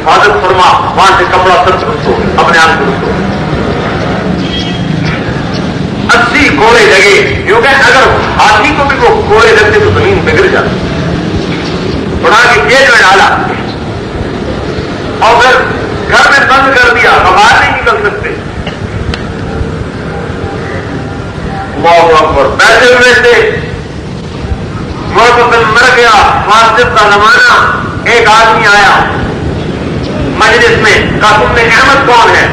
حفاظت فرما, وہاں سے کپڑا سب درست ہو, اپنے آپ درست ہو. 80 کوڑے لگے, کیونکہ اگر ہاتھی کو بھی وہ کوڑے لگتے تو زمین بگڑ جاتی. اٹھا کے جیل میں ڈالا اور پھر گھر میں بند کر دیا, باہر نہیں نکل سکتے. اللہ اکبر. بیٹھے ہوئے تھے, موت مر گیا, فاسد کا زمانہ. ایک آدمی آیا مجلس میں, کہا تم نے احمد کون ہے؟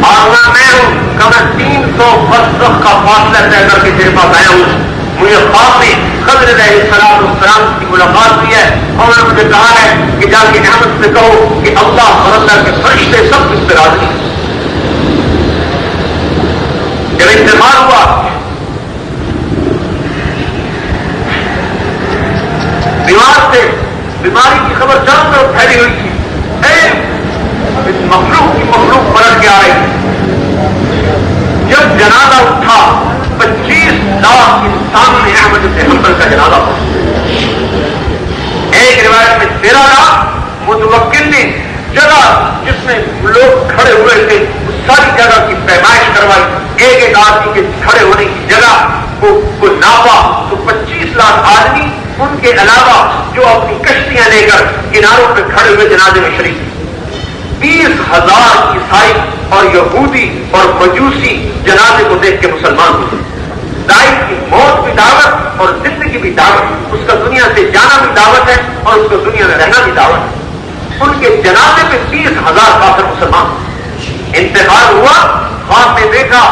اور میں ہوں. کہا میں 300 برس کا فاصلہ طے کر کے تیرے پاس آیا ہوں. مجھے خواب میں خضر علیہ السلام کی ملاقات ہوئی ہے, اور انہوں نے مجھے کہا ہے کہ جا کے احمد سے کہو کہ اللہ اور اللہ کے فرشتے سب اس سے راضی ہیں. جب انتقال ہوا بیمار تھے, بیماری کی خبر چاروں طرف پھیلی ہوئی تھی. مخلوق کی مخلوق پلٹ کے آئے. جب جنازہ اٹھا 25 لاکھ انسان نے احمد بن حنبل کا جنازہ پڑھا. ایک روایت میں 13 لاکھ متوکل نے جگہ جس میں لوگ کھڑے ہوئے تھے اس ساری جگہ کی پیمائش کروائی. ایک ایک آدمی کے کھڑے ہونے کی جگہ کو ناپا تو 25 لاکھ آدمی, ان کے علاوہ جو اپنی کشتیاں لے کر کناروں پہ کھڑے ہوئے جنازے میں شریک. 20,000 عیسائی اور یہودی اور مجوسی جنازے کو دیکھ کے مسلمان ہوئے. دائی کی موت بھی دعوت اور زندگی بھی دعوت, اس کا دنیا سے جانا بھی دعوت ہے اور اس کو دنیا میں رہنا بھی دعوت ہے. ان کے جنازے میں 30,000 کافر مسلمان. انتقال ہوا, خواب میں دیکھا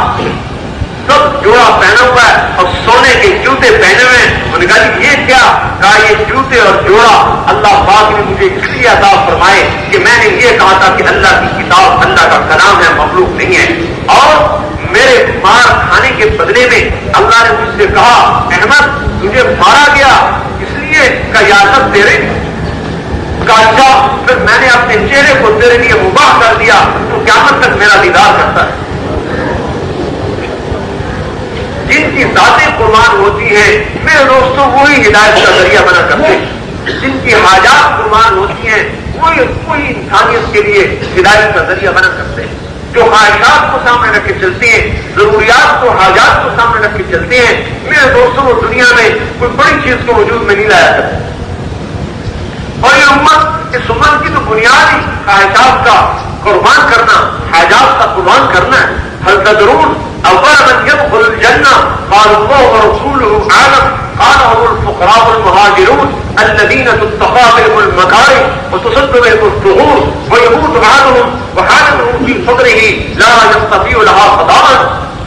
سب جوڑا پہنا ہوا ہے اور سونے کے جوتے پہنے ہوئے ہیں. انہوں نے کہا یہ کیا؟ کہا یہ جوتے اور جوڑا اللہ پاک نے مجھے اس لیے عطا فرمائے کہ میں نے یہ کہا تھا کہ اللہ کی کتاب اللہ کا کلام ہے, مخلوق نہیں ہے. اور میرے مار کھانے کے بدلے میں اللہ نے مجھ سے کہا احمد تجھے مارا گیا اس لیے کا اجازت دے رہے. اچھا پھر میں نے اپنے چہرے کو تیرے لیے مباح کر دیا تو قیامت تک میرا دیدار کرتا ہے. جن کی ذاتیں قربان ہوتی ہیں میرے دوستوں وہی ہدایت کا ذریعہ بنا کرتے ہیں. جن کی حاجات قربان ہوتی ہیں وہی انسانیت کے لیے ہدایت کا ذریعہ بنا کرتے ہیں. جو خواہشات کو سامنے رکھ کے چلتے ہیں, ضروریات کو, حاجات کو سامنے رکھ کے چلتے ہیں, میرے دوستوں وہ دنیا میں کوئی بڑی چیز کو وجود میں نہیں لایا کرتے. اور یہ امت, اس امت کی تو بنیاد ہی خواہشات کا قربان کرنا, حاجات کا قربان کرنا ہے. هل تدرون اول من يدخل الجنة قال الله ورسوله أعلم قال هم الفقراء المهاجرون الذين تتقى بهم المكاره وتصد بهم الثغور ويموت أحدهم وحالهم في صدره لا يستطيع لها قضاء.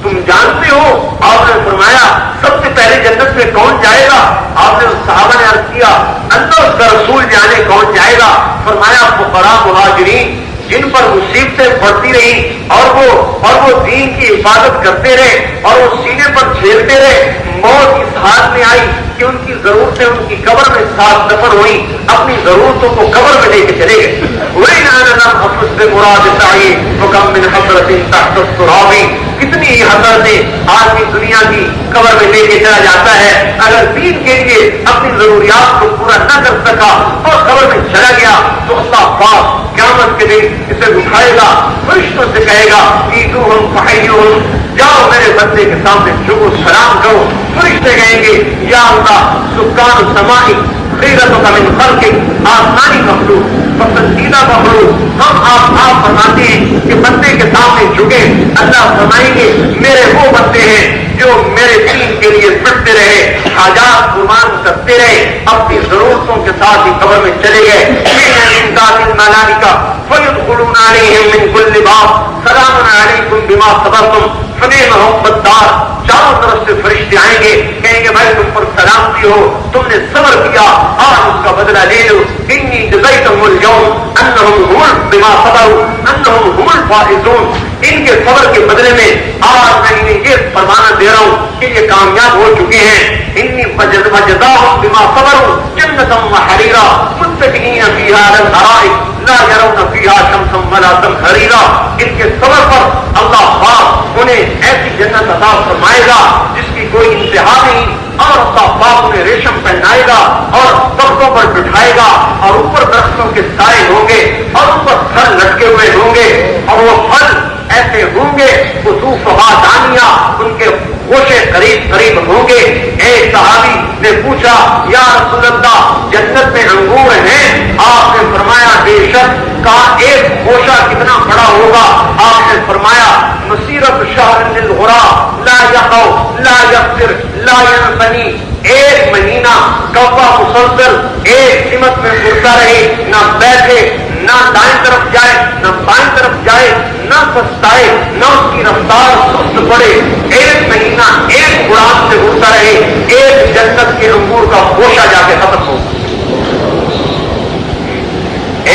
تم جانتے ہو, آپ نے فرمایا سب سے پہلے جنت میں کون جائے گا؟ آپ نے صحابہ نے عرض کیا اللہ اس کا رسول جانے کون جائے گا؟ فرمایا فقراء مہاجرین, جن پر مصیبتیں پڑتی رہی اور وہ دین کی حفاظت کرتے رہے اور وہ سینے پر جھیلتے رہے. موت اس حال میں آئی کہ ان کی ضرورتیں ان کی قبر میں ساتھ دفن ہوئی, اپنی ضرورتوں کو قبر میں لے کے چلے گئے. وہی نام حفظ سے مراد چاہیے حکم من حضرت تحت التراب. کتنی ہی حسرتیں آدمی دنیا کی قبر میں لے کے چلا جاتا ہے. اگر دین کے لیے اپنی ضروریات کو پورا نہ کر سکا اور قبر میں چلا گیا تو اللہ پاک قیامت کے دن اسے اٹھائے گا, فرشتوں سے کہے گا ایدوہم فحیوہم, جاؤ میرے بندے کے سامنے جھکو سلام کرو. فرشتے کہیں گے یا اللہ سکان السماء خیرتک من خلقک, آسمانی مخلوق پسندیدہ مخلوق ہم آپ فرماتے ہیں کہ بندے کے سامنے جھکے. اللہ فرمائیں گے میرے وہ بندے ہیں جو میرے دین کے لیے پڑھتے رہے, حاجات قربان کرتے رہے, اپنی ضرورتوں کے ساتھ ہی قبر میں چلے گئے. فَيَدْخُلُونَ عَلَيْهِمْ مِنْ كُلِّ بَابٍ سَلَامٌ عَلَيْكُمْ بِمَا صَبَرْتُمْ فَنِعْمَ عُقْبَى الدَّارِ. چاروں طرف سے فرشتے آئیں گے, کہیں گے بھائی تم پر سلامتی ہو, تم نے صبر کیا, آج اس کا بدلہ لے لو. إِنِّي جَزَيْتُهُمُ الْيَوْمَ أَنَّهُمْ هُمُ بِمَا صَبَرُوا أَنَّهُمْ هُمُ الْفَائِزُونَ. ان کے صبر کے بدلے میں آج میں انہیں یہ فرمانا دے رہا ہوں کہ یہ کامیاب ہو چکے ہیں. انی وجزاهم بما صبروا جنة وحريرا متكئين فيها على الارائك لا يرون فيها شمسا ولا زمهريرا. ان کے صبر پر اللہ پاک انہیں ایسی جنت عطا فرمائے گا جس کی کوئی انتہا نہیں, اور اللہ پاک اللہ انہیں ریشم پہنائے گا اور تختوں پر بٹھائے گا اور اوپر درختوں کے سائے ہوں گے اور اوپر پھل لٹکے ہوئے ہوں گے اور وہ پھل ایسے ہوں گے قطوفہا دانیہ ان کے گوشے قریب قریب ہوں گے. ایک صحابی نے پوچھا یا رسول اللہ جنت میں انگور ہیں؟ آپ نے فرمایا بے شک. کہا ایک گوشہ کتنا بڑا ہوگا؟ آپ نے فرمایا مسیرت شہر للغرا لا یقو لا یقصر لا ینفنی. ایک مہینہ کعبہ مسلسل ایک سمت میں گرتا رہے، نہ بیٹھے، نہ دائیں طرف جائے نہ بائیں طرف جائے، نہ سستائے، نہ اس کی رفتار سست پڑے. ایک مہینہ ایک اڑان سے اڑتا رہے، ایک جنت کے انگور کا گوشہ جا کے ختم ہو.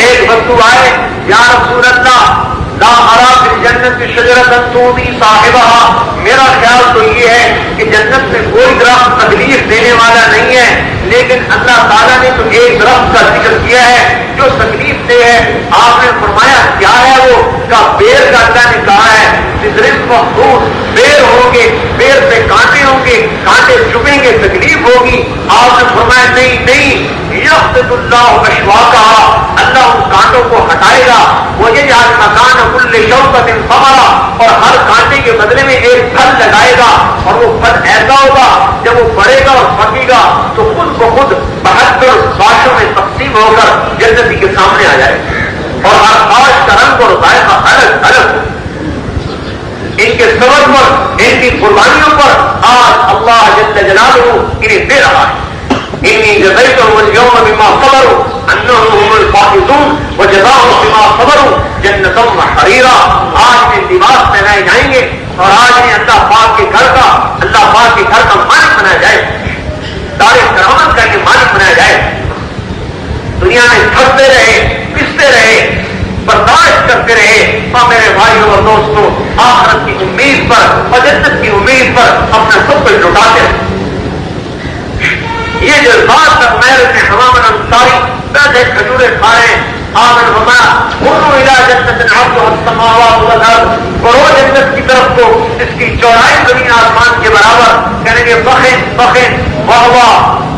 ایک وقت آئے یا رسول اللہ لا ارا فی الجنت شجرۃ تؤذی صاحبها. میرا خیال تو یہ ہے کہ جنت میں کوئی درخت تکلیف دینے والا نہیں ہے، لیکن اللہ تعالیٰ نے تو ایک درخت کا ذکر کیا ہے جو تکلیف دہ ہے. آپ نے فرمایا کیا ہے وہ؟ کا بیر کا اللہ نے کہا ہے سدرۃ مخضود. بیر ہوں گے، بیر پہ کانٹے ہوں گے، کانٹے چبھیں گے، تکلیف ہوگی. آپ نے فرمایا نہیں نہیں، یخفض اللہ اشواقہا. اللہ ان کانٹوں کو ہٹائے گا. ویجعل مکان کل شوکۃ ثمرہ. اور ہر کانٹے کے بدلے میں ایک پھل لگائے گا اور وہ پھل ایسا ہوگا جب وہ بڑھے گا اور پکے گا تو خود بخود 72 باشوں میں تقسیم ہو کر جنتی کے سامنے آ جائے گا اور ہر آج کا رنگ اور ذائقہ الگ الگ. ان کے صبر پر، ان کی قربانیوں پر آج اللہ جل جلالہ انہیں دے رہا ہے. انی جزیتهم اليوم بما صبروا انهم هم الفائزون وجزاهم بما صبروا جنۃ وحریرا. آج میں لباس پہنائے جائیں گے اور آج میں اللہ پاک کے گھر کا مالک بنایا جائے، دار کرامت کا یہ مالک بنایا جائے. دنیا میں تھکتے رہے، پستے رہے، برداشت کرتے رہے، اور میرے بھائیوں اور دوستوں آخرت کی امید پر اور جنت کی امید پر اپنا سب کچھ لٹاتے رہے. یہ جذبات کا محل میں حمام انصاری بیٹھے کھجورے کھائے. آمن ہما کونوا الی جنت عرضها السماوات والارض. بڑھو جنت کی طرف کو جس کی چوڑائی زمین آسمان کے برابر. کہنے گے بخن بخن واہ واہ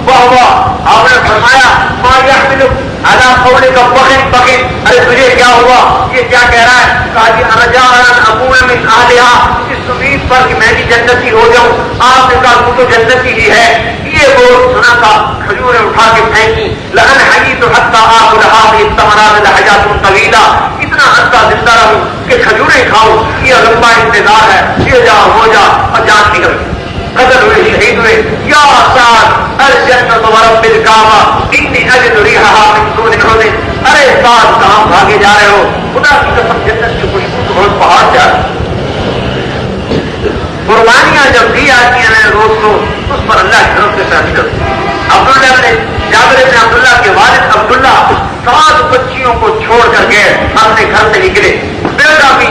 واہ واہ. آپ نے فرمایا ما یحملک علی قولک بخن بخن. ارے تجھے کیا ہوا؟ یہ کیا کہہ رہا ہے؟ کہا جی رجاء ان اکون من اہلها. اس امید پر کہ میں بھی جنتی ہو جاؤں. آپ نے کہا تو جنتی ہی ہے. یہ بول سنا تھا، کھجوریں اٹھا کے پھینکی. لئن حییت حتی آکل هذه الثمرات لحیات طویلہ. اتنا عرصہ زندہ رہوں کہ کھجوریں کھاؤں، یہ لمبا انتظار ہے. یہ جا ہو جا اور جان نکل گئی. قتل ہوئے، شہید ہوئے. یا سعد الجنت ورب الکعبہ انی اجد ریحها من دون احد. ارے سعد کہاں بھاگے جا رہے ہو؟ خدا کی قسم جنت کی خوشبو تو بہت پہاڑ جا رہی. قربانیاں جب دی آتی ہیں میرے دوستوں اس پر اللہ کی طرف سے فیصلہ. جابر بن عبداللہ کے والد عبداللہ 7 بچیوں کو چھوڑ کر گئے، اپنے گھر سے نکلے. بیٹا بھی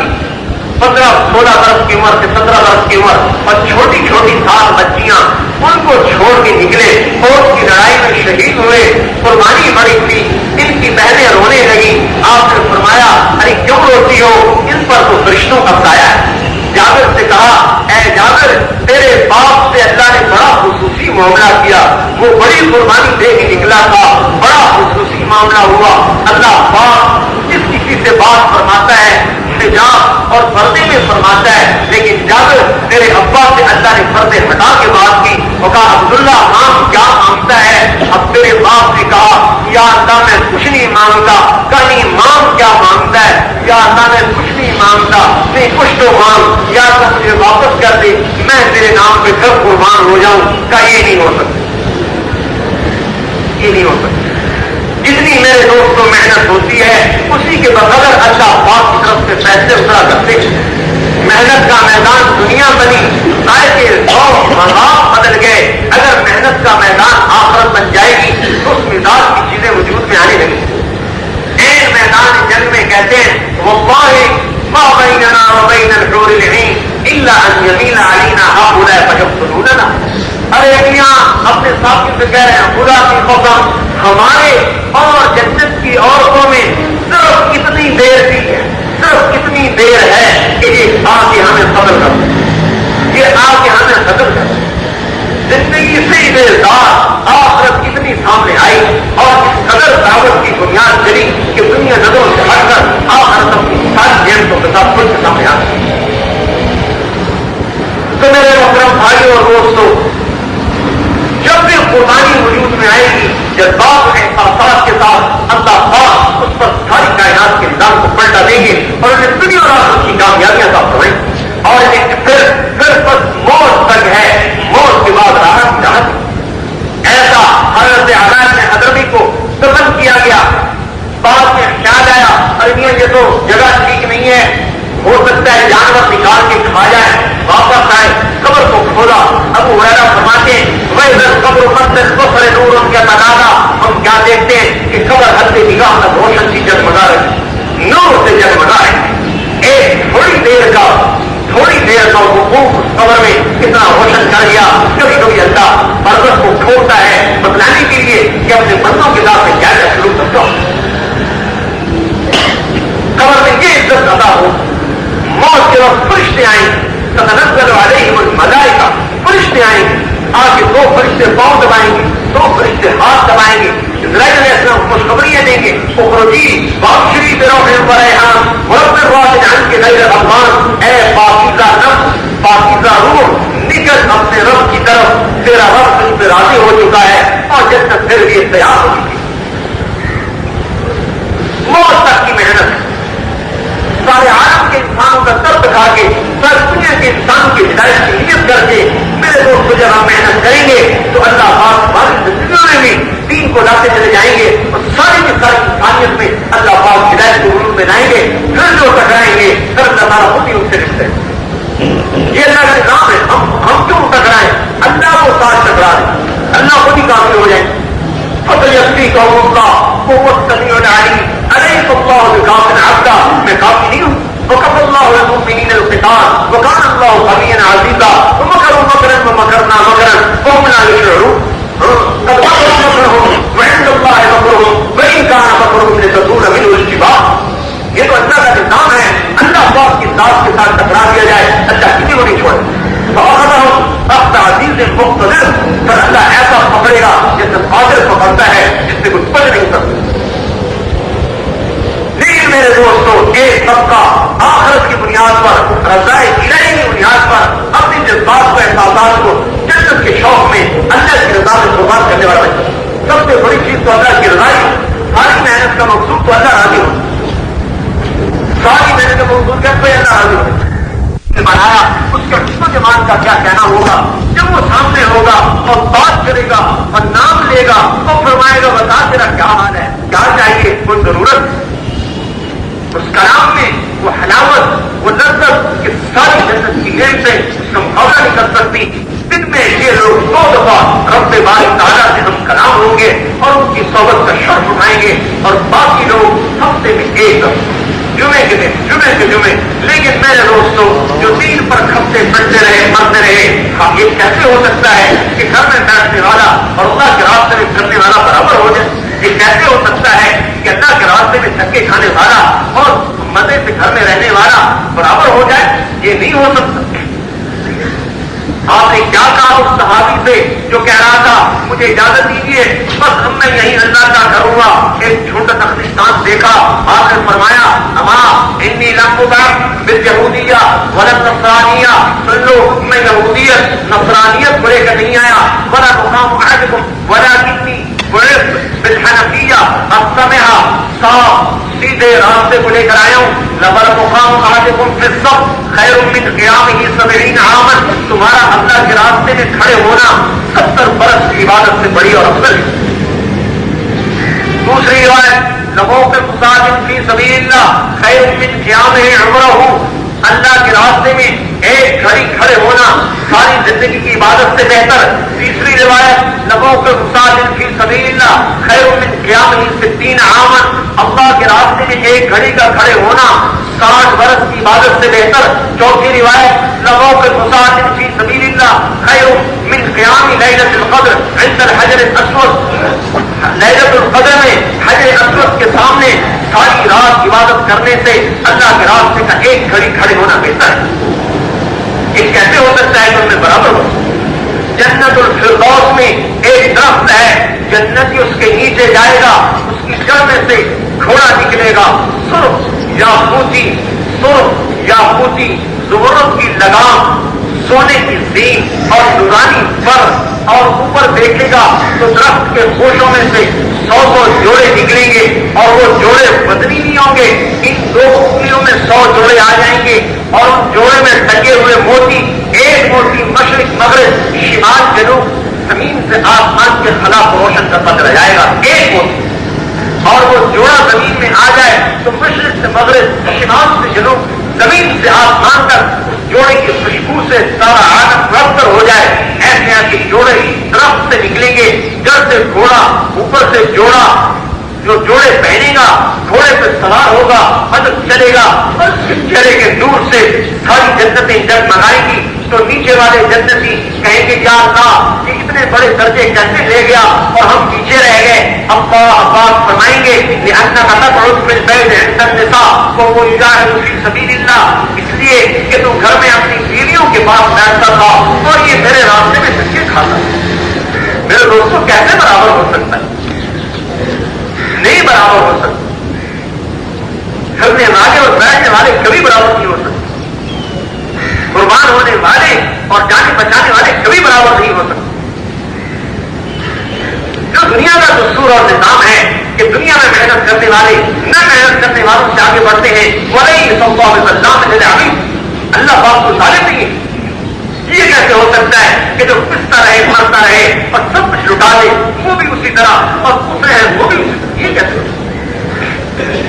15-16 برس کی عمر سے 17 برس کی عمر اور چھوٹی چھوٹی 7 بچیاں، ان کو چھوڑ کے نکلے اور کی لڑائی میں شہید ہوئے. قربانی بڑی تھی. ان کی بہنیں رونے لگی. آپ نے فرمایا ارے کیوں روتی ہو؟ ان پر تو فرشتوں کا سایہ ہے. جابر سے کہا اے جابر تیرے باپ سے اللہ نے بڑا خصوصی معاملہ کیا. وہ بڑی قربانی دے کے نکلا تھا، بڑا خصوصی معاملہ ہوا. اللہ پاک جس کسی سے بات فرماتا ہے حجاب اور پردے میں فرماتا ہے، لیکن جابر تیرے ابا سے اللہ نے پردے ہٹا کے بات کی. وہ کہا عبداللہ مام کیا مانگتا ہے؟ اب تیرے باپ نے کہا یا اللہ میں کچھ نہیں مانگتا. کہیں مام کیا مانگتا ہے؟ یا اللہ میں کچھ نہیں مانگتا. نہیں کچھ تو مانگ، یا تو مجھے واپس کر دے، میں تیرے نام پہ کب قربان ہو جاؤں. کا یہ نہیں ہو سکتا، یہ نہیں ہو سکتا. جتنی میرے دوستوں محنت ہوتی ہے اسی کے بغیر اللہ پاک کی طرف سے پیسے اترا کرتے. محنت کا میدان دنیا بنی، ذائقے ذوق مذاق بدل گئے. اگر محنت کا میدان آخرت بن جائے گی تو اس مزاج کی چیزیں وجود میں آنے لگیں. این میدان جنگ میں کہتے ہیں واللہ ما بیننا وبین الحور العین الا ان یمیل علینا هؤلاء فیقتلوننا. ارے یہاں اپنے ساتھی سے کہہ رہے ہیں خدا کی قسم ہمارے اور جنت کی عورتوں میں صرف اتنی دیر دی ہے، صرف اتنی دیر ہے کہ یہ آ کے ہمیں قتل کر، یہ آ کے ہمیں قتل کر. زندگی سے بیزار بھائیوں اور دوستوں، جب بھی قربانی وجود میں آئے گی، جذبات احساسات کے ساتھ اللہ پاک اس پر ساری کائنات کے نظام کو پلٹا دیں گے اور انہیں دنیا اور آخرت کی کامیابیاں عطا فرمائیں گے۔ اور پھر بس موت تک ہے، موت کے بعد راحت۔ ایسا حضرت عباد نے حضرمی کو دفن کیا گیا، بعد میں خیال آیا ارے یہ تو جگہ ٹھیک نہیں ہے، ہو سکتا ہے جانور نکال کے کھا جائے، واپس آئے، قبر کو کھولا۔ ابو ہریرہ فرماتے ہیں وَإِذَا الْقَبْرُ مَسَّتْ بَصَرَ نُورٌ كَتَنَادَى، ہم کیا دیکھتے ہیں کہ قبر حد نگاہ تک روشن سی جگمگا رہی، نور سے جگمگا رہی۔ ایک تھوڑی دیر کا وقوف اس قبر میں کتنا روشن کر گیا۔ کبھی کبھی اللہ برزخ کو کھولتا ہے بتلانے کے لیے کہ اپنے بندوں کے ساتھ میں کیا کیا سلوک کرتا ہوں۔ قبر میں یہ عزت ادا ہو، موت کے وقت فرشتے آئیں، تتنزل علیہم الملائکہ، فرشتے آئیں گے، آگے دو فرشتے پاؤں دبائیں گے، دو فرشتے ہاتھ دبائیں گے، اسرائیل علیہ السلام خوشخبریاں دیں گے، اخرجی بابشری بروح وریحان ورب الراحل عنک غیر غضبان، اے پاکیزہ نفس، پاکیزہ روح، نکل اپنے رب کی طرف، تیرا رب تجھ پہ راضی ہو چکا ہے اور جنت پھر بھی تیار ہو چکی۔ موت تک کی محنت ہے، سارے عالم کے انسانوں کا درد کھا کے، ساری دنیا کے انسانوں کی ہدایت کی نیت کر کے میرے دوست جب ہم محنت کریں گے تو اللہ پاک ہماری زندگیوں میں بھی دین کو لاتے چلے جائیں گے اور ساری کی ساری انسانیت میں اللہ پاک ہدایت کو علوم میں لائیں گے۔ پھر جو ٹکرائیں گے پھر اللہ تعالیٰ خود ہی ان سے رشتے، یہ اللہ کا نظام ہے۔ ہم کیوں ٹکرائیں؟ اللہ کو ساتھ ٹکرا دیں، اللہ خود ہی کافی ہو جائیں۔ فَسَيَكْفِيكَهُمُ اللَّهُ وَهُوَ السَّمِيعُ الْعَلِيمُ، أَلَيْسَ اللَّهُ بِكَافٍ عَبْدَهُ، میں کافی نہیں ہوں؟ وَكَفَى اللَّهُ الْمُؤْمِنِينَ الْقِتَالَ وَكَانَ اللَّهُ قَوِيًّا عَزِيزًا وَمَكَرُوا مَكْرًا وَمَكَرْنَا مَكْرًا وَهُمْ لَا يَشْعُرُونَ، قَدْ مَكَرُوا مَكْرَهُمْ وَعِندَ اللَّهِ مَكْرُهُمْ وَإِن كَانَ مَكْرُهُمْ لِتَزُولَ مِنْهُ الْجِبَالُ۔ یہ تو اللہ کا نظام ہے، اللہ پاک کی ذات کے ساتھ ٹکرا دیا جائے، اللہ کسی کو نہیں چھوڑے۔ فَأَخَذَهُمْ أَخْذَ عَزِيزٍ مُقْتَدِرٍ، پر اللہ ایسا پکڑے گا جیسے قادر پکڑتا ہے جس سے کچھ بچ نہیں سکتا۔ لیکن میرے دوستوں، ایک طبقہ آخرت کی بنیاد پر، رضائے الہی کی بنیاد پر اپنی جذبات کو، احساسات کو جنت کے شوق میں اللہ کی رضا میں قربان کرنے والا ہے۔ سب سے بڑی چیز تو اللہ کی رضا ہے، ساری محنت کا مقصود تو اللہ راضی ہو، ساری محنت کا مقصود کیا کوئی اللہ راضی ہو بنایا۔ اس کا کسو جمان کا کیا کہنا ہوگا جب وہ سامنے ہوگا اور بات کرے گا اور نام لے گا اور فرمائے گا بتا تیرا کیا حال ہے، کیا چاہیے، کوئی ضرورت؟ اس کلام میں وہ حلاوت، وہ لذت کہ ساری جنت کی نعمتیں اس کا مقابلہ نہیں کر سکتی۔ دن میں یہ لوگ 2 دفعہ رب باری تعالیٰ سے ہم کلام ہوں گے اور ان کی صحبت کا شرف اٹھائیں گے، اور باقی لوگ ہفتے میں ایک دفعہ، جمعے کے جمعے۔ لیکن میرے دوستوں، جو دین پر کھپتے پڑتے رہے، مرتے رہے، ہم یہ کیسے ہو سکتا ہے کہ گھر میں بیٹھنے والا اور اللہ کے راستے میں کرنے والا برابر ہو جائے؟ یہ کیسے ہو سکتا ہے کہ اللہ کے راستے میں دھکے کھانے والا اور مزے سے گھر میں رہنے والا برابر ہو جائے؟ یہ نہیں ہو سکتا۔ آپ نے کیا کہا اس صحابی سے جو کہہ رہا تھا مجھے اجازت دیجیے بس اب میں یہیں اللہ کا کروں گا؟ ایک چھوٹا تخلیقات دیکھا، آپ نے فرمایا اما انی لم ابعث بالیہودیہ ولا النصرانیہ، سن لو میں یہودیت نصرانیت کو لے کر نہیں آیا، ولا مقام احدکم ولکنی بعثت بالحنفیہ السمحہ، صاف سیدھے راستے کو لے کر آیا ہوں۔ لبر مقام احدکم فی الصف خیر من قیامہ 70 عاما، تمہارا اللہ کے راستے میں کھڑے ہونا 70 برس کی عبادت سے بڑی اور افضل ہے۔ دوسری روایت لبوں کے مساجد فی سبیل اللہ خیر من قیامہ عمرہ، اللہ کے راستے میں ایک گھڑی کھڑے ہونا ساری زندگی کی عبادت سے بہتر۔ تیسری روایت لبوں کے مساجد فی سبیل اللہ خیر من قیامہ 60 عاما، اللہ کے راستے میں ایک گھڑی کا کھڑے ہونا 60 برس کی عبادت سے بہتر۔ چوتھی روایت لبوں کے مساجد فی سبیل اللہ خیر من قیام لیلۃ القدر عند الحجر الاسود، لیلۃ القدر میں حجر اسود کے سامنے ساری رات عبادت کرنے سے اللہ کے راستے کا ایک گھڑی کھڑے ہونا بہتر ہے۔ یہ کیسے ہو سکتا ہے کہ ان میں برابر ہو؟ جنت الفردوس میں ایک درخت ہے، جنتی اس کے نیچے جائے گا، اس کی جڑ میں سے گھوڑا نکلے گا، سرخ یا موتی زمرد کی لگام، سونے کی زین اور اور اوپر دیکھے گا تو درخت کے خوشوں میں سے 100 جوڑے نکلیں گے اور وہ جوڑے بدنی نہیں ہوں گے. ان 2 انگلیوں میں 100 جوڑے آ جائیں گے اور ان جوڑے میں ٹکے ہوئے موتی، ایک موتی مشرق مغرب شمال جنوب زمین سے آسمان کے خلاف روشن کرتا چلا جائے گا. ایک موتی اور وہ جوڑا زمین میں آ جائے تو مشرق سے مغرب شمال سے جنوب زمین سے آسمان تک اس جوڑے کی خوشبو سے سارا عالم مرتب ہو جائے. ایسے ایسے جوڑے درخت سے نکلیں گے، جڑ سے گھوڑا، اوپر سے جوڑا. جو جوڑے پہنے گا گھوڑے پہ سوار ہوگا، مدد چلے گا اور چہرے کے دور سے ساری جنتیں جگمگائیں گی. تو نیچے والے جنتی کہیں گے یا اللہ یہ اتنے بڑے درجے کیسے لے گیا اور ہم پیچھے رہ گئے. عباس فرمائیں گے اس لیے کہ تم گھر میں اپنی بیویوں کے پاس بیٹھتا تھا اور یہ میرے راستے میں دھکے کھاتا. میرے دوستوں کیسے برابر ہو سکتا ہے؟ نہیں برابر ہو سکتا. کرنے والے اور بیٹھنے والے کبھی برابر نہیں ہو سکتے. قربان ہونے والے اور جانے بچانے والے کبھی برابر نہیں ہو سکتے. جو دنیا کا دستور اور نظام ہے کہ دنیا میں محنت کرنے والے نہ محنت کرنے والوں سے آگے بڑھتے ہیں. اللہ پاک کو ظالم نہیں ہے. یہ کیسے ہو سکتا ہے کہ جو پستا رہے مرتا رہے اور سب کچھ لٹا دے وہ بھی اسی طرح اور دوسرے ہیں وہ بھی اسی طرح؟ یہ کیسے ہو سکتا ہے؟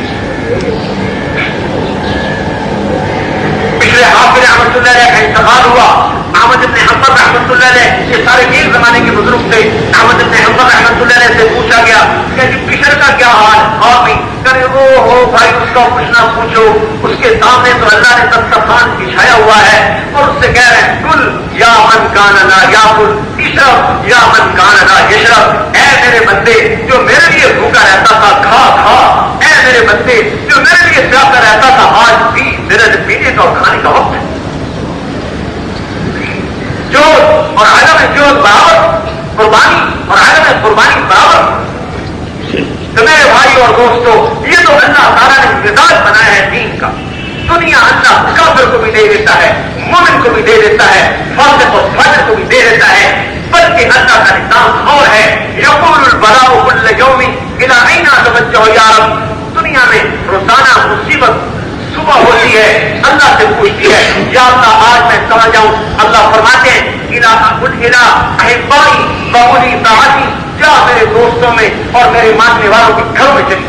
پچھلے حافظ رحمۃ اللہ علیہ کا انتقال ہوا. احمد ابن حنبل رحمۃ اللہ علیہ یہ سارے ایک زمانے کے بزرگ تھے. احمد ابن حنبل رحمۃ اللہ علیہ سے پوچھا گیا کہ بشر کا کیا حال ہے؟ اور بھی کرے وہ ہو بھائی اس کا کچھ نہ پوچھو. اس کے سامنے تو اللہ نے دسترخوان بچھایا ہوا ہے اور اس سے کہہ رہے ہیں کل یا من کان لا یاکل اشرب یا من کان لا یشرب. اے میرے بندے جو میرے لیے بھوکا رہتا تھا کھا کھا. اے میرے بندے جو میرے لیے پیاسا رہتا تھا آج بھی میرے پینے کا اور کھانے کا وقت ہے. جو اور عالم جو برابر قربانی اور عالم قربانی برابر. تو میرے بھائی اور دوستو یہ تو اللہ تعالیٰ نے مزاج بنایا ہے دین کا. دنیا اللہ کافر کو بھی دے دیتا ہے، مومن کو بھی دے دیتا ہے، فاسق اور فاجر کو بھی دے دیتا ہے. بلکہ اللہ کا نظام اور ہے. یقول البلاء كل يوم الى اين توجه یا رب. دنیا میں روزانہ مصیبت صبح ہوتی ہے اللہ سے پوچھتی ہے یا اللہ آج میں کہاں جاؤں. اللہ فرماتے ہیں احبائی بولی طاعتی، جا میرے دوستوں میں اور میرے ماننے والوں کے گھروں میں چلی.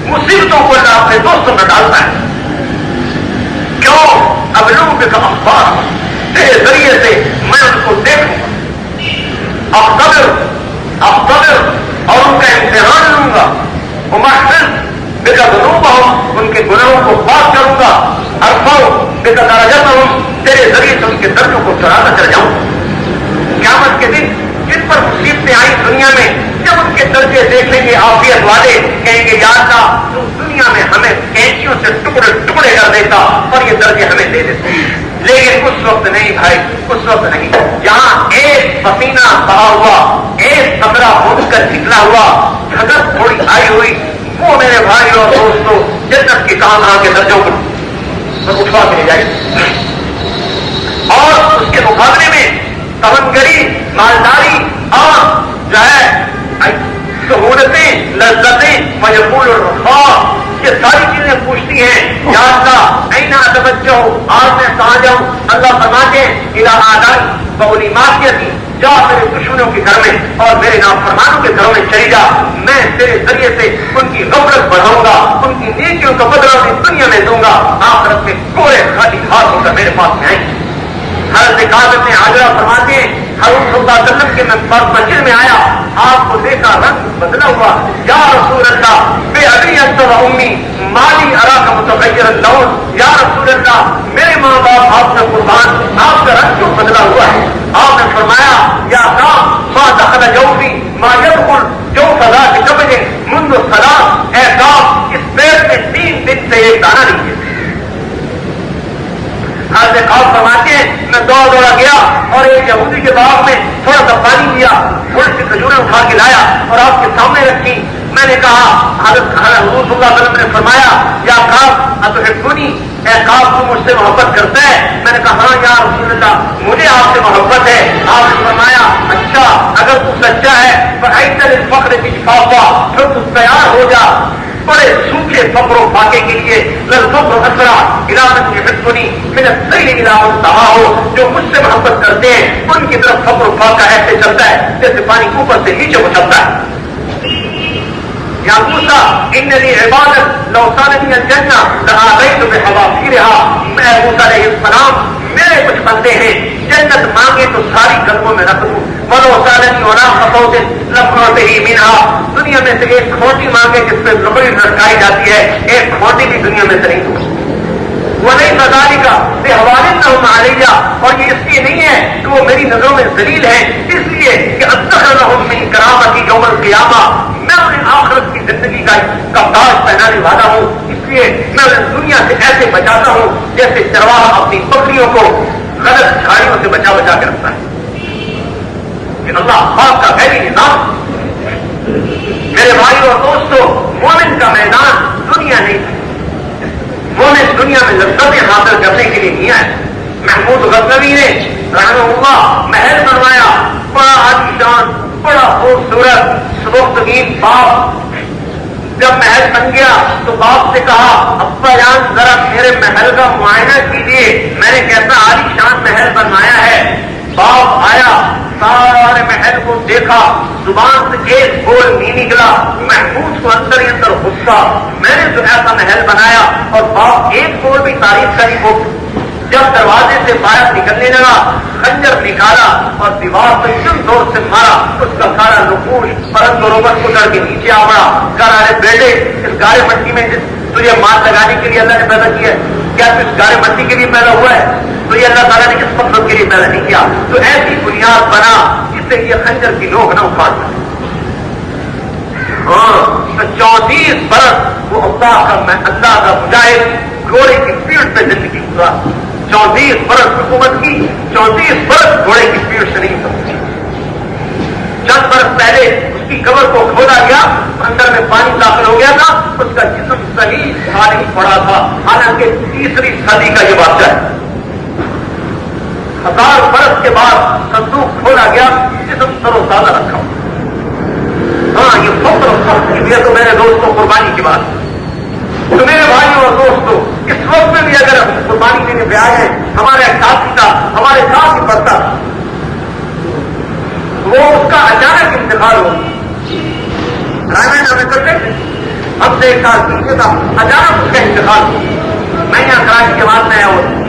مصیبتوں کو اللہ اپنے دوستوں میں ڈالتا ہے. کیوں؟ اب لوگوں کے اخبار تیرے ذریعے سے میں ان کو دیکھوں گا، اختبر اور ان کا امتحان لوں گا. بے کا ضرور ہوں ان کے گناہوں کو پاک کروں گا. بے کا درجت ہوں تیرے ذریعے سے ان کے درجوں کو چڑھاتا چلا جاؤں. قیامت کے دن جن پر مصیبتیں آئی دنیا میں جب ان کے درجے دیکھیں گے عافیت والے کہیں گے یا اللہ تو دنیا میں ہمیں کینچیوں سے ٹکڑے ٹکڑے کر دیتا اور یہ درجے ہمیں دے دیتے. لیکن اس وقت نہیں بھائی، اس وقت نہیں. جہاں ایک پسینہ بہا ہوا، ایک قطرہ اٹھ کر نکلا ہوا، جھگڑ تھوڑی آئی ہوئی، وہ میرے بھائی اور دوستوں جنت کے کام کے درجوں کو اٹھوا کے جائے. اور اس کے مقابلے میں تمنگری، مالداری اور جو ہے سہولتیں، لذتیں، مجبور الرخاء، یہ ساری چیزیں پوچھتی ہیں یا اللہ اینا توجہ، آج میں کہاں جاؤں. اللہ فرماتے ہیں الی آدائی بولی معصیتی، جا میرے دشمنوں کے گھر میں اور میرے نافرمانوں کے گھروں میں چلی جا. میں تیرے ذریعے سے ان کی غفلت بڑھاؤں گا، ان کی نیکیوں کا بدلہ انہیں دنیا میں دوں گا. آخرت میں کوڑے خالی ہاتھ ہو کر میرے پاس میں آئیں. حضرت کاظم نے حاضرہ فرماتے ہیں حضور صلی اللہ علیہ وسلم کے مسجد میں آیا، آپ کو دیکھا رنگ بدلا ہوا. یا رسول اللہ بے ابی انت و امی مالی اراک متغیر اللون. یا رسول اللہ میرے ماں باپ آپ سے قربان، آپ کا رنگ کیوں بدلا ہوا ہے؟ آپ نے فرمایا یا کام ما دخل جوفی ما يدخل جوف ذات کبد منذ الصلاۃ. اے کام اس پیٹ میں 3 دن سے ایک دانہ نہیں ہے. حضرت کعب فرماتے ہیں میں دوڑا گیا اور ایک یہودی کے باغ میں تھوڑا سا پانی لیا، تھوڑی سی کھجوریں اٹھا کے لایا اور آپ کے سامنے رکھی. میں نے کہا حضرت حضور صلی اللہ علیہ وسلم نے فرمایا یا کعب اتحبنی، اے کعب تو مجھ سے محبت کرتا ہے؟ میں نے کہا ہاں یا رسول اللہ مجھے آپ سے محبت ہے. آپ نے فرمایا اچھا اگر تو سچا ہے فَأَيْتَ لِلْفَقْرِ بِجْفَافًا، پھر تو تیار ہو جا بڑے سوکھے فقر و فاقے کے لیے. لَلْفَقْرُ أَسْرَعُ إِلَىٰ مَنْ يُحِبُّنِي مِنَ السَّيْلِ إِلَىٰ مُنْتَهَاهُ، جو مجھ سے محبت کرتے ہیں ان کی طرف فقر و فاقہ ایسے چلتا ہے جیسے پانی اوپر سے نیچے کو چلتا ہے. یا موسیٰ اِنَّنِي عِبَادَتْ لَوْ سَالَنِيَ الْجَنَّةُ لَآتَيْتُ بِحَذَافِيرِهَا. میں موسیٰ علیہ السلام میرے کچھ بندے ہیں جنت مانگے تو ساری قدموں میں رکھ دوں. وَلَوْ سَالَنِي وَلَا خَطَوْتٍ لَمْ مِنْهَا. دنیا میں سے ایک کھوٹی مانگے جس پہ لکڑی لٹکائی جاتی ہے، ایک کھوٹی بھی دنیا میں سے نہیں دوں. وَلَيْسَ ذَلِكَ بِهَوَانِهُمْ عَلَيَّ، اور یہ اس لیے نہیں ہے کہ وہ میری نظروں میں ذلیل ہیں، اس لیے کہ أَتَّخِذُهُم مِّن كَرَامَتِي يَوْمَ الْقِيَامَةِ، میں انہیں آخرت کی زندگی کا تاج پہنانے والا ہوں. اس لیے میں انہیں دنیا سے ایسے بچاتا ہوں جیسے چرواہا اپنی بکریوں کو غلط جھاڑیوں سے بچا بچا کے رکھتا ہے. کہ اللہ پاک کا غیبی نظام. میرے بھائی اور دوستو، مومن کا میدان دنیا نہیں ہے. مومن دنیا میں لذتیں حاصل کرنے کے لیے نہیں آئے. محمود غزنوی نے رحمہ اللہ محل بنوایا، بڑا عالیشان، بڑا خوبصورت سبکتگین باپ. جب محل بن گیا تو باپ سے کہا ابا جان ذرا میرے محل کا معائنہ کیجیے، میں نے کیسا عالیشان محل بنوایا ہے. باپ آیا، سارے محل کو دیکھا، زبان سے ایک بول نہیں نکلا. محمود کو اندر ہی اندر غصہ، میں نے جو ایسا محل بنایا، اور باپ ایک بول بھی تعریف کری. ہو جب دروازے سے باہر نکلنے لگا، خنجر نکالا اور دیوار پہ جن زور سے مارا، اس کا سارا نقوش پرند روبت کو ڈر کے نیچے آ پڑا. کہا ارے بیٹے، اس گارے مٹی میں تجھے مار لگانے کے لیے اللہ نے پیدا کیا ہے کیا؟ تو اس گارے مٹی کے لیے پیدا ہوا ہے؟ تو یہ اللہ تعالیٰ نے کس مقصد کے لیے پیدا نہیں کیا؟ تو ایسی بنیاد بنا جس سے یہ خنجر کی نوک نہ اکھاڑ سکے. ہاں، 34 برس وہ اللہ کا مجاہد گھوڑے کی پیٹھ پہ زندگی گزارا. 34 برس حکومت کی، 34 برس گھوڑے کی پیٹھ سے نہیں سمجھی. چند برس پہلے اس کی قبر کو کھودا گیا، اندر میں پانی داخل ہو گیا تھا، اس کا جسم صحیح خالی پڑا تھا. حالانکہ 3ری صدی کا یہ واقعہ ہے. 1000 برس کے بعد صندوق کھولا گیا، جسم سر و تازہ رکھا. ہاں، یہ فخر و فخر کی ہے تو میرے دوستوں قربانی کی بات. تو میرے بھائیوں اور دوستوں، اس وقت میں بھی اگر ہم قربانی دینے پہ آئے ہیں، ہمارے ساتھی کا ہمارے ساتھ ہی پڑتا، وہ اس کا اچانک انتقال ہو. رائے میں کرتے اب سے 1 سال پیچھے تھا، اچانک اس کا انتقال ہو. میں یہاں کراچی کے بعد میں آیا ہوں،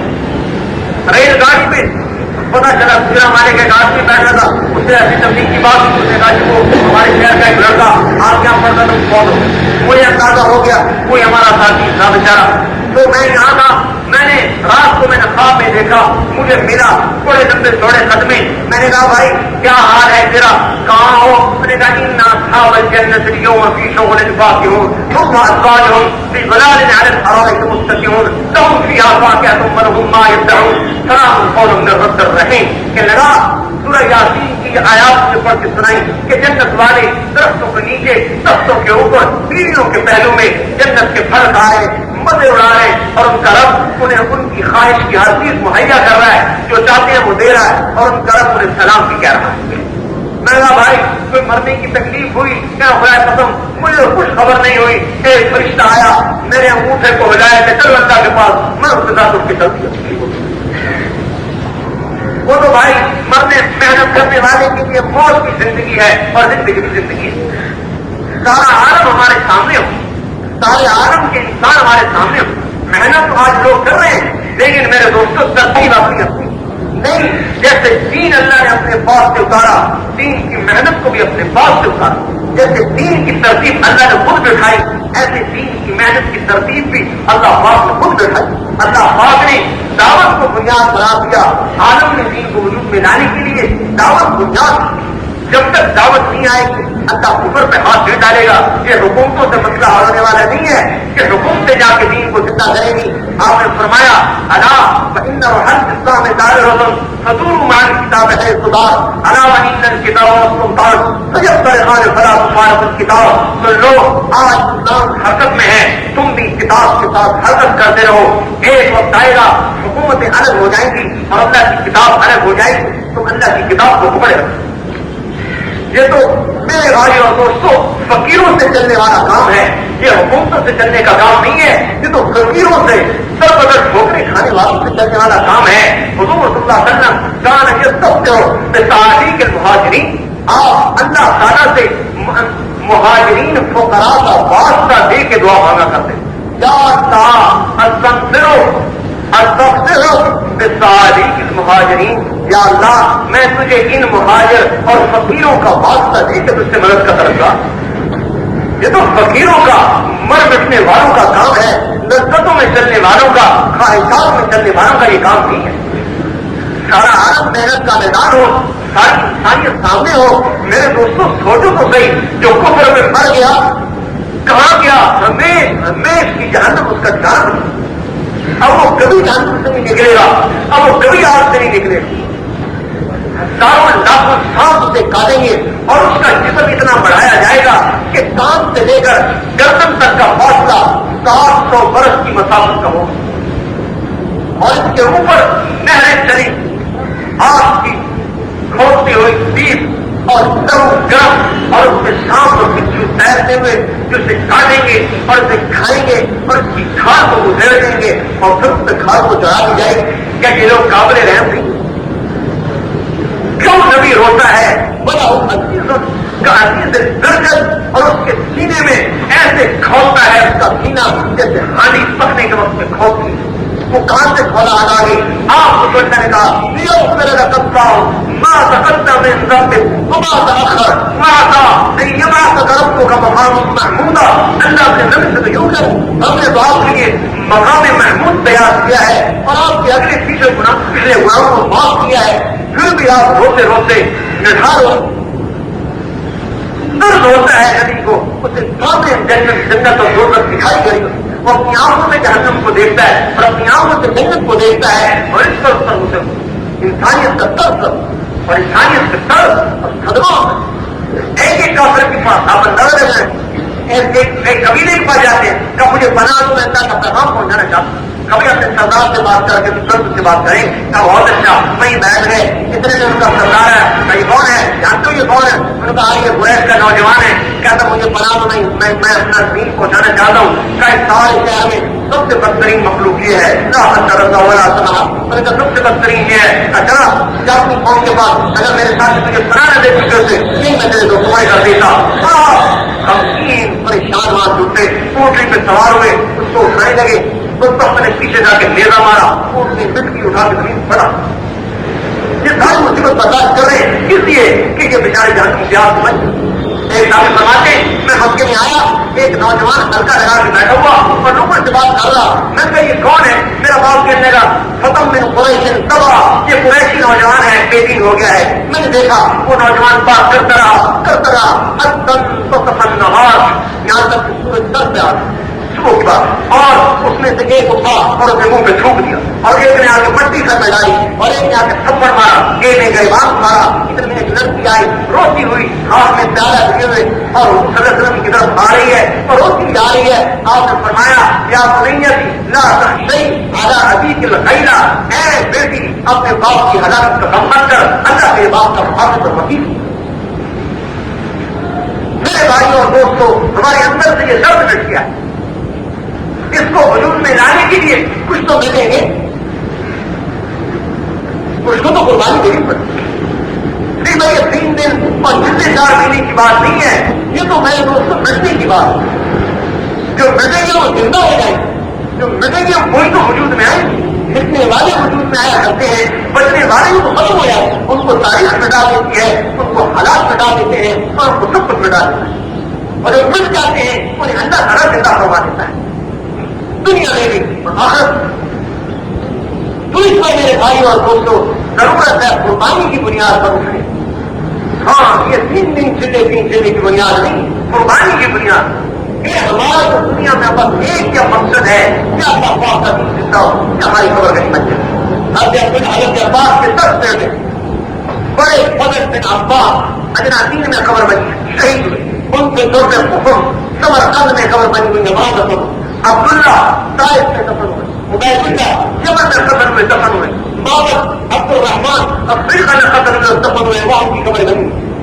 ریل گاڑی پہ پتا چلا پورا ہمارے کے آدمی بیٹھا تھا. اس سے ایسی تبدیلی کی بات، اس نے کہا کہ وہ ہمارے شہر کا ایک لڑکا آپ کیا پڑھتا تھا بہت ہو. مجھے اندازہ ہو گیا کوئی ہمارا ساتھی تھا بیچارا. تو میں یہاں تھا، میں نے رات کو میں نے خواب میں دیکھا، مجھے ملا بڑے لمبے چوڑے قدمے. میں نے کہا بھائی کیا حال ہے تیرا، کہاں ہو؟ میں نے کہا ان اصحاب الجنۃ اليوم فی شغل فاکہون ثم ازواجهم فی ظلال علی الارائک متکئون لهم فیہا فاکہۃ ولهم ما یدعون سلام قول من رب الرحیم. کہ لگا سورہ یاسین کی آیات سے پڑھ کے سنائی کہ جنت والے درختوں کے نیچے، تختوں کے اوپر، بیویوں کے پہلو میں جنت کے پھل کھا رہے، مزے اڑا رہے ہیں، اور ان کا رب انہیں ان کی خواہش کی ہر چیز مہیا کر رہا ہے، جو چاہتے ہیں وہ دے رہا ہے، اور ان کا رب انہیں سلام بھی کہہ رہا ہے. میں کہا بھائی کوئی مرنے کی تکلیف ہوئی کیا؟ خدا قسم مجھے کچھ خبر نہیں ہوئی. ایک فرشتہ آیا، میرے انگوٹھے کو ہلایا کہ چل اللہ کے پاس، میں اس کے ساتھ اٹھ کے چلتی ہوں. وہ تو بھائی مرنے محنت کرنے والے کے لیے موت کی زندگی ہے اور زندگی کی زندگی ہے. سارا عالم ہمارے سامنے ہو، سارے عالم کے انسان ہمارے سامنے ہو. محنت تو آج لوگ کر رہے ہیں، لیکن میرے دوستوں ترتیب اپنی نہیں. جیسے دین اللہ نے اپنے پاس سے اتارا، دین کی محنت کو بھی اپنے پاس سے اتارا. جیسے دین کی ترتیب اللہ نے خود بٹھائی، ایسے دین کی محنت کی ترتیب بھی اللہ پاک نے خود بٹھائی. اللہ پاک نے دعوت کو بنیاد بنا دیا. عالم نے دین کو وجود میں لانے کے لیے دعوت بنیاد. جب تک دعوت نہیں آئے گی اللہ اوپر پہ ہاتھ نہیں ڈالے گا. یہ حکومتوں سے مسئلہ ہونے والا نہیں ہے کہ حکومتیں جا کے دین کو زندہ کریں گی. آپ نے فرمایا الا فإن روح الاسلام دار الرسل فدور مع الكتاب ہے صدار الا وان الكتاب والسلطان فيفترقان فلا تفارق الكتاب. سن لو آج اسلام حرکت میں ہے، تم بھی کتاب کے ساتھ حرکت کرتے رہو. ایک وقت آئے گا حکومتیں الگ ہو جائیں گی اور اللہ کی کتاب الگ ہو جائے گی. تم اللہ کی کتاب کو پکڑے رکھو. یہ تو میرے بھائی اور دوستوں فقیروں سے چلنے والا کام ہے، یہ حکومتوں سے چلنے کا کام نہیں ہے، یہ تو فقیروں سے سر بدر ٹھوکرے کھانے والوں سے چلنے والا کام ہے۔ حضور صلی اللہ علیہ وسلم کان یستفتح بتحقیق المہاجرین، آپ اللہ تعالیٰ سے مہاجرین فقراء کا واسطہ دے کے دعا مانگا کرتے، یا اللہ استغفر بتحقیق المہاجرین، یا اللہ میں تجھے ان مہاجر اور فقیروں کا واسطہ دے کے تجھ سے مدد کا کروں گا۔ یہ تو فقیروں کا، مر مٹنے والوں کا کام ہے، لذتوں میں چلنے والوں کا، خواہشات میں چلنے والوں کا یہ کام نہیں ہے۔ سارا عالم محنت کا میدان ہو، ساری انسانیت سامنے ہو، میرے دوستوں سوچو تو صحیح، جو کفر میں مر گیا کہاں گیا؟ ہمیش کی جہنم اس کا ٹھکانہ نہیں، اب وہ کبھی جہنم سے نہیں نکلے گا، اب وہ کبھی آگ سے نہیں نکلے گا۔ ہزاروں لاکھوں سانپ اسے کاٹیں گے اور اس کا جسم اتنا بڑھایا جائے گا کہ کان سے لے کر گردن تک کا فاصلہ 700 برس کی مسافت کا ہوگا، اور اس کے اوپر نہریں چلی آگ کی کھولتی ہوئی بیف اور سب گرم، اور اس کے سانپ اور بچھو تیرتے ہوئے جو اسے کاٹیں گے اور اسے کھائیں گے اور اس کی کھال کو گزیر دیں گے اور پھر اس کھال کو چڑھا دی جائے گی۔ کیا یہ لوگ قابل رحم نہیں؟ کیوں نبی روتا ہے؟ بڑا کا عزیز درجت، اور اس کے سینے میں ایسے کھولتا ہے اس کا سینہ جیسے ہانی پکنے کے وقت میں کھولتی ہے، وہ کہاں سے کھولا آ گئی؟ آپ کو سوچنے نے کہا میرا کرتا ہوں ماں تقدم من ذنب وما تأخر وما تھا یبعث ربک کا مقام محمودا، اللہ کے نبی سے یوں کہ ہم نے تو آپ کے لیے مقام محمود تیار کیا ہے اور آپ کے اگلے پیچھے گناہوں کو معاف کیا ہے، پھر بھی آپ روتے روتے نڈھال ہو۔ درد ہوتا ہے نبی کو، اسے سامنے جنت اور دوزخ دکھائی گئی، وہ اپنی آنکھوں سے جہنم کو دیکھتا ہے اور اپنی آنکھوں سے جنت کو دیکھتا ہے، اور اس پر اسے انسانیت کا طرز اور انسانیت کا طرز اور صدمہ ایک کافر کے پاس آپ اندازہ لگائیں، ایک قبیلے کے پاس جاتے ہیں کہ مجھے بنا دو، میں اللہ کا پیغام پہنچانا چاہتا ہوں، کبھی اپنے سردار سے بات کر کے دوسرے سے بات کریں کہ بہت اچھا وہیں بیٹھ گئے، اتنے دن ان کا سردار ہے، بھائی کون ہے؟ جانتے ہو یہ کون ہے؟ انہوں نے کہا یہ قریش کا نوجوان ہے، کہتا مجھے بنا دو، میں اپنا دین پہنچانا چاہتا ہوں، کہ سارے شہر میں سب سے بدترین مخلوق یہ ہے، میں نے کہا سب سے بدترین یہ ہے، اچھا جب اپنی قوم کے پاس اگر میرے ساتھ تجھے بنانا دے چکے سے تین میں تیرے دکھائی کر دیتا۔ ہم تین پریشان وہاں جھوٹے پوٹری پہ سوار ہوئے، اس کو اٹھانے لگے، اس کو اپنے پیچھے جا کے نیزا مارا، اپنی مٹی اٹھا کے زمین پڑا۔ یہ ساری مصیبت برداشت کر رہے ہیں اس لیے کہ یہ بیچارے جان کی پیاس سمجھ۔ ایک دعوے فرماتے میں مسجد میں آیا، ایک نوجوان ہلکا لگا کے بیٹھا ہوا اور لوگوں سے بات کر رہا، میں نے کہا یہ کون ہے؟ میرا باپ کہنے لگا ختم من قریش تبا، یہ قریشی نوجوان ہے، 2 دن ہو گیا ہے۔ میں نے دیکھا وہ نوجوان بات کرتا رہا حتى تصف النهار، یہاں تک کہ سورج سر پہ آ صبح کی بات، اور اس میں سے ایک اٹھا اور اسے منہ پہ تھوک دیا، اور ایک نے آ کے مٹی سر میں ڈالی، اور ایک نے آ کے تھپڑ مارا، ایک نے گریبان مارا۔ ادھر میں ایک لڑکی آئی روتی ہوئی ہاتھ میں پیالہ لیے ہوئے اور صلی اللہ علیہ وسلم کی طرف آ رہی ہے اور روتی جا رہی ہے۔ آپ نے فرمایا یا بنیتی لا تخشی علی ابیک الغیلہ، اے بیٹی اپنے باپ کی ہلاکت کا غم مت کر، اللہ کے باپ کا حافظ اور وکیل۔ میرے بھائیوں اور دوستوں، ہمارے اندر سے یہ درد مٹ گیا، اس کو وجود میں لانے کے لیے کچھ تو ملیں گے، کچھ کو تو قربانی دینی پڑے گی۔ نہیں بھائی یہ 3 دن اور جتنے 4 مہینے کی بات نہیں ہے، یہ تو میرے دوستوں مٹنے کی بات ہے۔ جو مٹیں گے وہ زندہ ہو جائیں گے، جو مٹیں گے وہی تو وجود میں آئیں گے۔ مٹنے والے وجود میں آیا کرتے ہیں، بچنے والے تو ختم ہو جائے، ان کو تاریخ مٹا دیتی ہے، ان کو حالات مٹا دیتے ہیں اور ان کو سب کچھ مٹا دیتا ہے، اور جو مٹ جاتے ہیں انہیں اللہ تعالیٰ زندہ کروا دیتا ہے دنیا میں بھی آخرت۔ تو اس میں میرے بھائی اور دوستوں ضرورت ہے قربانی کی بنیاد پر اٹھنے۔ ہاں یہ 3 دن چھٹے 3 چھٹے کی بنیاد نہیں، قربانی کی بنیاد۔ یہ ہمارا تو دنیا میں بس ایک کیا مقصد ہے کہ اللہ پاک کا دین زندہ ہو، کہ ہماری خبر نہیں بن جائے۔ اب حضرت عباس کے 10 بیٹے بڑے فضل بن عباس اجنادین میں خبر بنی، شہید ہوئے، ان کے دور میں حکم سمرقند میں خبر بنی ہوئی، نماز دفن، عبداللہ طائف میں دفن ہوئے، عبید اللہ یمن میں قتل ہوئے دفن ہوئے، بابر عبد الرحمان افریقہ میں قتل ہوئے دفن ہوئے، وہاں کی خبر بنی۔